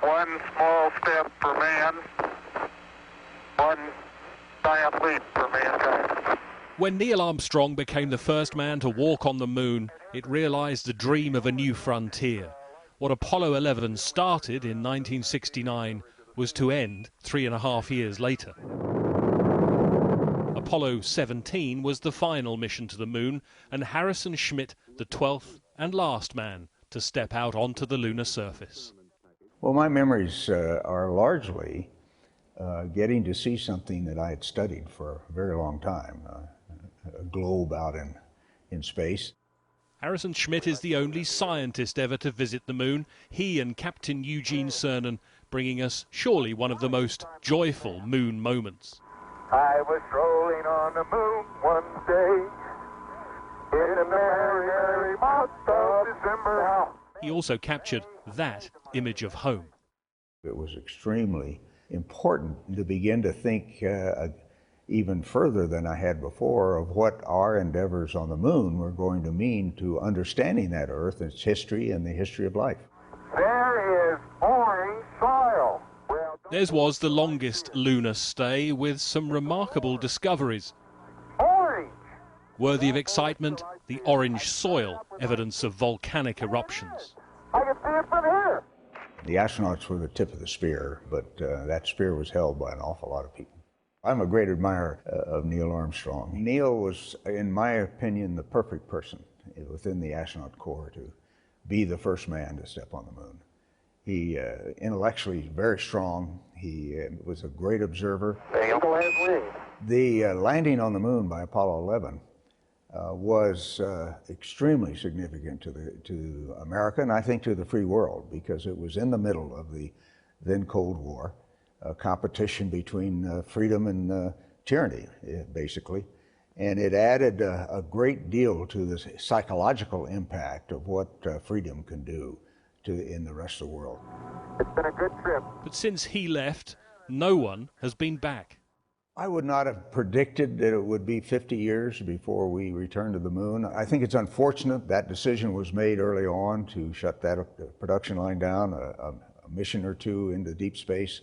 One small step for man, one giant leap for mankind. When Neil Armstrong became the first man to walk on the moon, it realized the dream of a new frontier. What Apollo 11 started in 1969 was to end 3.5 years later. Apollo 17 was the final mission to the moon, and Harrison Schmitt, the 12th and last man to step out onto the lunar surface. Well, my memories are largely getting to see something that I had studied for a very long time, a globe out in space. Harrison Schmitt is the only scientist ever to visit the moon. He and Captain Eugene Cernan bringing us surely one of the most joyful moon moments. I was strolling on the moon one day in a merry, merry month of December. He also captured that image of home. It was extremely important to begin to think even further than I had before of what our endeavors on the moon were going to mean to understanding that Earth, its history, and the history of life. There is orange soil. Theirs was the longest lunar stay with some remarkable discoveries. Orange! Worthy of excitement, the orange soil, evidence of volcanic eruptions. I can see it from here. The astronauts were the tip of the spear, but that spear was held by an awful lot of people. I'm a great admirer of Neil Armstrong. Neil was, in my opinion, the perfect person within the astronaut corps to be the first man to step on the moon. He intellectually very strong. He was a great observer. The eagle has wings. The landing on the moon by Apollo 11 was extremely significant to America, and I think to the free world, because it was in the middle of the then Cold War, a competition between freedom and tyranny, basically. And it added a great deal to the psychological impact of what freedom can do in the rest of the world. It's been a good trip. But since he left, no one has been back. I would not have predicted that it would be 50 years before we return to the moon. I think it's unfortunate that decision was made early on to shut that production line down. A mission or two into deep space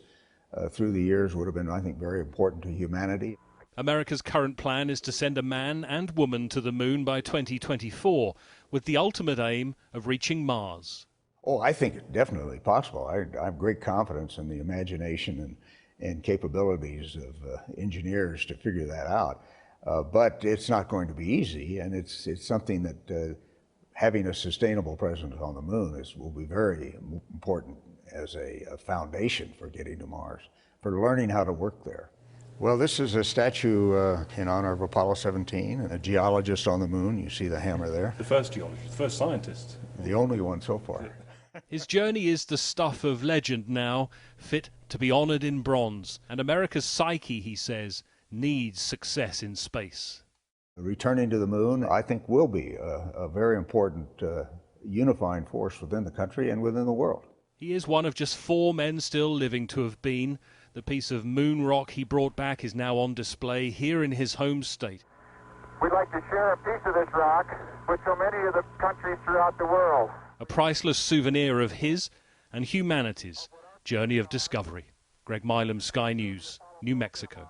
through the years would have been, I think, very important to humanity. America's current plan is to send a man and woman to the moon by 2024, with the ultimate aim of reaching Mars. Oh, I think it's definitely possible. I have great confidence in the imagination and capabilities of engineers to figure that out. But it's not going to be easy, and it's something that having a sustainable presence on the moon will be very important as a foundation for getting to Mars, for learning how to work there. Well, this is a statue in honor of Apollo 17, and a geologist on the moon. You see the hammer there. The first geologist, the first scientist. The only one so far. His journey is the stuff of legend now, fit to be honored in bronze. And America's psyche, he says, needs success in space. Returning to the moon, I think, will be a very important unifying force within the country and within the world. He is one of just 4 men still living to have been. The piece of moon rock he brought back is now on display here in his home state. We'd like to share a piece of this rock with so many of the countries throughout the world. A priceless souvenir of his and humanity's journey of discovery. Greg Milam, Sky News, New Mexico.